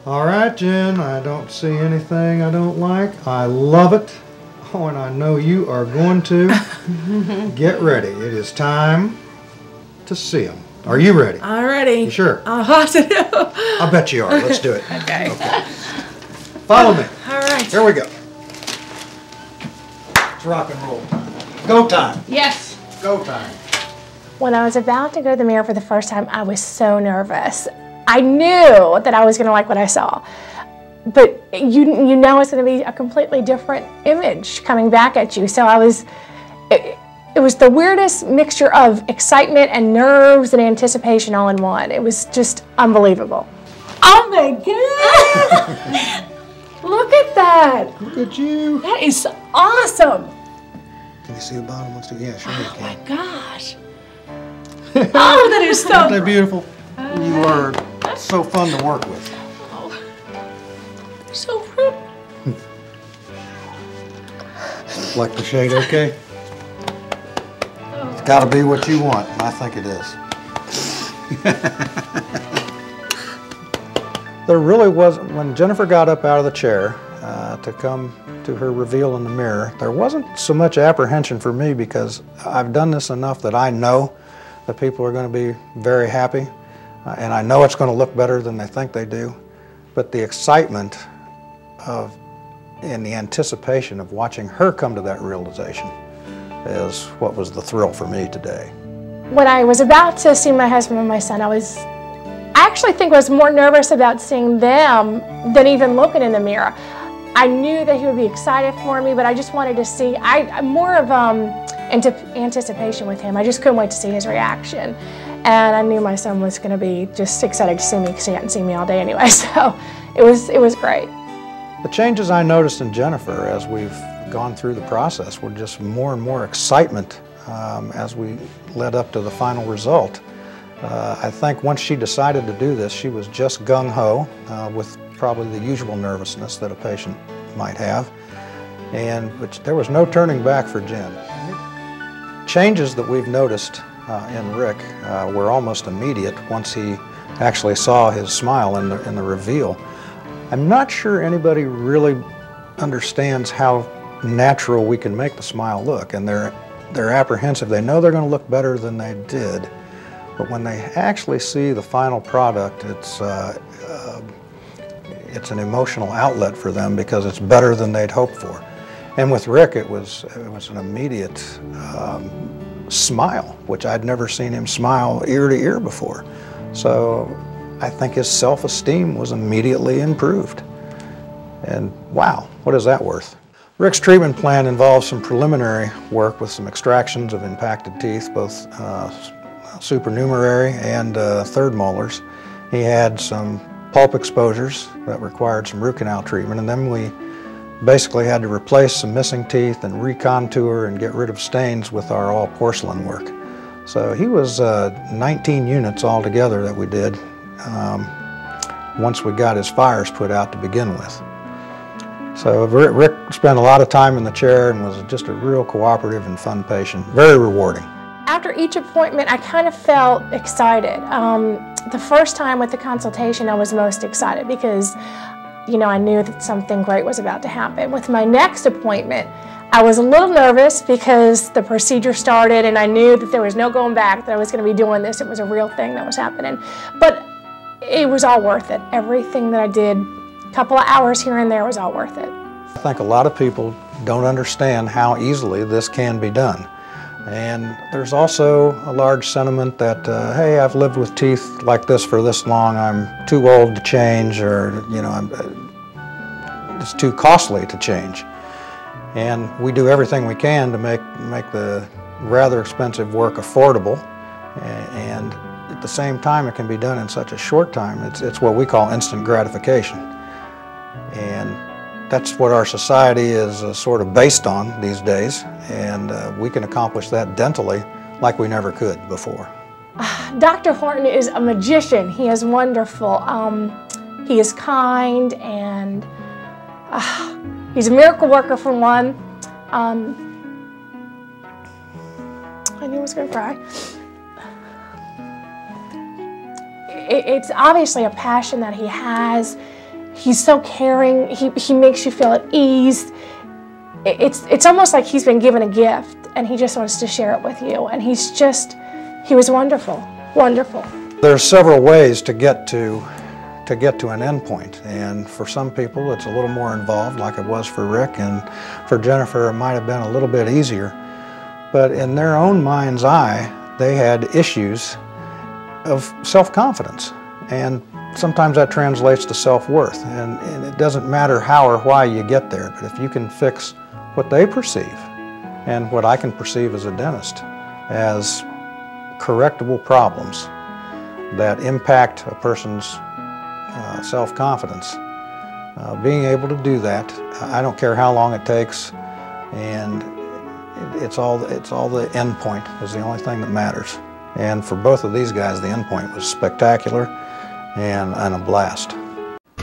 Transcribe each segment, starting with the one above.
All right, Jen, I don't see anything I don't like. I love it. Oh, and I know you are going to. Get ready. It is time to see them. Are you ready? I'm ready. You sure? I'm positive. I bet you are. Let's do it. Okay. Follow me. All right. Here we go. It's rock and roll. Go time. Yes. Go time. When I was about to go to the mirror for the first time, I was so nervous. I knew that I was going to like what I saw. But you know it's going to be a completely different image coming back at you. So it was the weirdest mixture of excitement and nerves and anticipation all in one. It was just unbelievable. Oh my God! Look at that! Look at you. That is awesome! Can you see the bottom? Yeah, sure you Oh can. my gosh! Oh, that is so Aren't they beautiful? You are so fun to work with. so pretty. Like the shade, okay? It's got to be what you want, and I think it is. There really wasn't, when Jennifer got up out of the chair to come to her reveal in the mirror, there wasn't so much apprehension for me because I've done this enough that I know that people are going to be very happy, and I know it's going to look better than they think they do. But the excitement and the anticipation of watching her come to that realization is what was the thrill for me today. When I was about to see my husband and my son, I actually think I was more nervous about seeing them than even looking in the mirror. I knew that he would be excited for me, but I just wanted to see, more of anticipation with him. I just couldn't wait to see his reaction. And I knew my son was going to be just excited to see me because he hadn't seen me all day anyway, so it was great. The changes I noticed in Jennifer as we've gone through the process were just more and more excitement as we led up to the final result. I think once she decided to do this, she was just gung-ho with probably the usual nervousness that a patient might have, but there was no turning back for Jen. Changes that we've noticed in Rick were almost immediate once he actually saw his smile in the reveal. I'm not sure anybody really understands how natural we can make the smile look, and they're apprehensive. They know they're going to look better than they did, but when they actually see the final product, it's an emotional outlet for them because it's better than they'd hoped for. And with Rick, it was an immediate smile, which I'd never seen him smile ear to ear before. So I think his self-esteem was immediately improved. And wow, what is that worth? Rick's treatment plan involves some preliminary work with some extractions of impacted teeth, both supernumerary and third molars. He had some pulp exposures that required some root canal treatment, and then we basically had to replace some missing teeth and recontour and get rid of stains with our all porcelain work. So he was 19 units altogether that we did once we got his fires put out to begin with. So Rick spent a lot of time in the chair and was just a real cooperative and fun patient, very rewarding. After each appointment, I kind of felt excited. The first time with the consultation, I was most excited because, I knew that something great was about to happen. With my next appointment, I was a little nervous because the procedure started and I knew that there was no going back, that I was going to be doing this. It was a real thing that was happening. But it was all worth it. Everything that I did, a couple of hours here and there, was all worth it. I think a lot of people don't understand how easily this can be done. And there's also a large sentiment that, hey, I've lived with teeth like this for this long, I'm too old to change, or, it's too costly to change. And we do everything we can to make the rather expensive work affordable, and at the same time it can be done in such a short time. It's what we call instant gratification. And that's what our society is sort of based on these days, and we can accomplish that dentally like we never could before. Dr. Horton is a magician. He is wonderful. He is kind, and he's a miracle worker for one. I knew I was going to cry. It's obviously a passion that he has, He's so caring. He makes you feel at ease. It's almost like he's been given a gift and he just wants to share it with you. And he was wonderful, wonderful. There's several ways to get to an end point, and for some people it's a little more involved, like it was for Rick, and for Jennifer it might have been a little bit easier. But in their own mind's eye, they had issues of self-confidence, and sometimes that translates to self-worth, and it doesn't matter how or why you get there, but if you can fix what they perceive and what I can perceive as a dentist as correctable problems that impact a person's self-confidence, being able to do that, I don't care how long it takes, and it's all the end point is the only thing that matters. And for both of these guys, the end point was spectacular and a blast.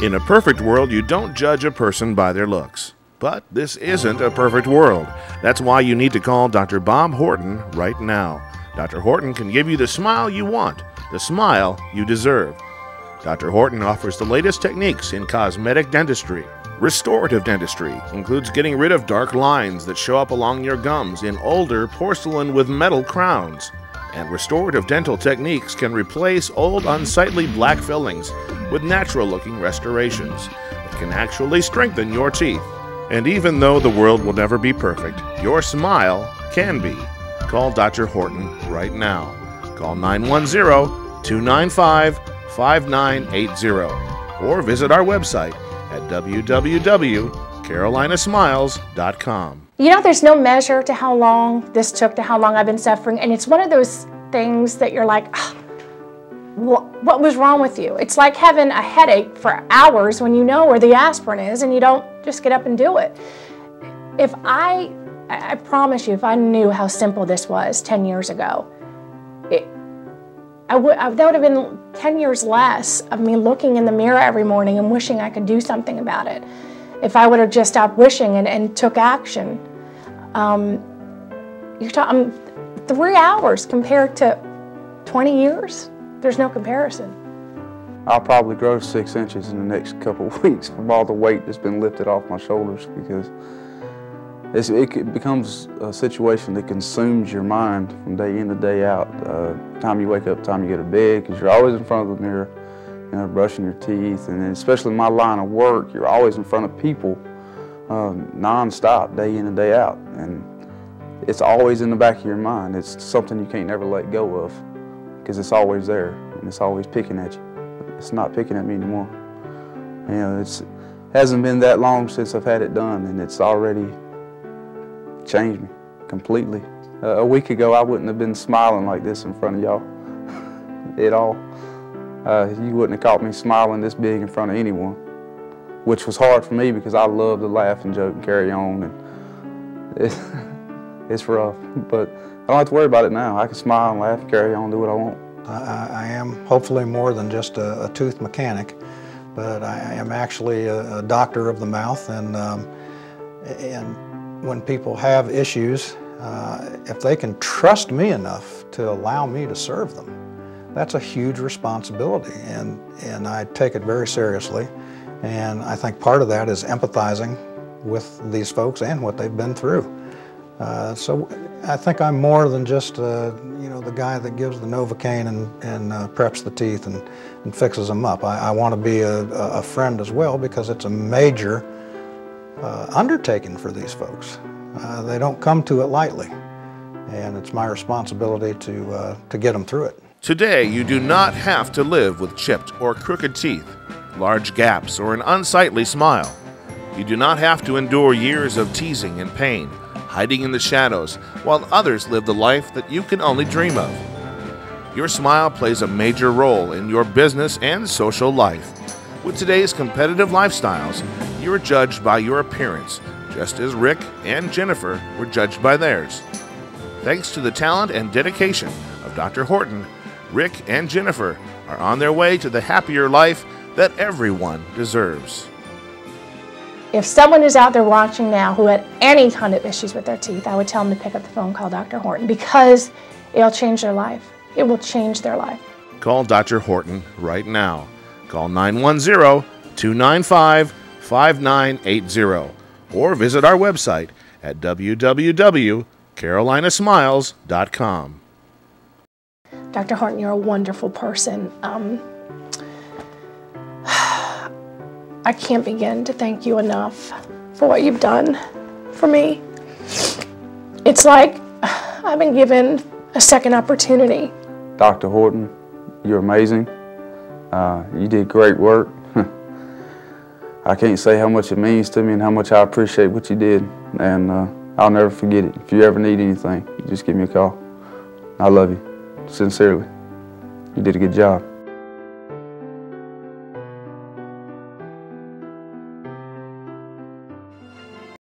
In a perfect world, you don't judge a person by their looks. But this isn't a perfect world. That's why you need to call Dr. Bob Horton right now. Dr. Horton can give you the smile you want, the smile you deserve. Dr. Horton offers the latest techniques in cosmetic dentistry. Restorative dentistry includes getting rid of dark lines that show up along your gums in older porcelain with metal crowns. And restorative dental techniques can replace old unsightly black fillings with natural-looking restorations that can actually strengthen your teeth. And even though the world will never be perfect, your smile can be. Call Dr. Horton right now. Call 910-295-5980 or visit our website at www.carolinasmiles.com. You know, there's no measure to how long this took, to how long I've been suffering, and it's one of those things that you're like, what was wrong with you? It's like having a headache for hours when you know where the aspirin is and you don't just get up and do it. If I promise you, if I knew how simple this was 10 years ago, that would have been 10 years less of me looking in the mirror every morning and wishing I could do something about it. If I would have just stopped wishing and took action. You're talking 3 hours compared to 20 years? There's no comparison. I'll probably grow 6 inches in the next couple of weeks from all the weight that's been lifted off my shoulders, because it becomes a situation that consumes your mind from day in to day out. Time you wake up, time you go to bed, because you're always in front of the mirror, you know, brushing your teeth, and then especially in my line of work, you're always in front of people non-stop, day in and day out, and it's always in the back of your mind. It's something you can't never let go of, because it's always there, and it's always picking at you. It's not picking at me anymore. You know, it hasn't been that long since I've had it done, and it's already changed me completely. A week ago, I wouldn't have been smiling like this in front of y'all at all. You wouldn't have caught me smiling this big in front of anyone, which was hard for me because I love to laugh and joke and carry on, and it's rough, but I don't have to worry about it now. I can smile and laugh, carry on, do what I want. I am hopefully more than just a tooth mechanic, but I am actually a doctor of the mouth, and when people have issues, if they can trust me enough to allow me to serve them, that's a huge responsibility, and I take it very seriously. And I think part of that is empathizing with these folks and what they've been through. So I think I'm more than just you know, the guy that gives the Novocaine and preps the teeth and fixes them up. I want to be a friend as well, because it's a major undertaking for these folks. They don't come to it lightly, and it's my responsibility to get them through it. Today, you do not have to live with chipped or crooked teeth, large gaps, or an unsightly smile. You do not have to endure years of teasing and pain, hiding in the shadows, while others live the life that you can only dream of. Your smile plays a major role in your business and social life. With today's competitive lifestyles, you are judged by your appearance, just as Rick and Jennifer were judged by theirs. Thanks to the talent and dedication of Dr. Horton, Rick and Jennifer are on their way to the happier life that everyone deserves. If someone is out there watching now who had any kind of issues with their teeth, I would tell them to pick up the phone, call Dr. Horton, because it'll change their life. It will change their life. Call Dr. Horton right now. Call 910 888-295-5980 or visit our website at www.carolinasmiles.com. Dr. Horton, you're a wonderful person. I can't begin to thank you enough for what you've done for me. It's like I've been given a second opportunity. Dr. Horton, you're amazing. You did great work. I can't say how much it means to me and how much I appreciate what you did. And I'll never forget it. If you ever need anything, just give me a call. I love you, sincerely. You did a good job.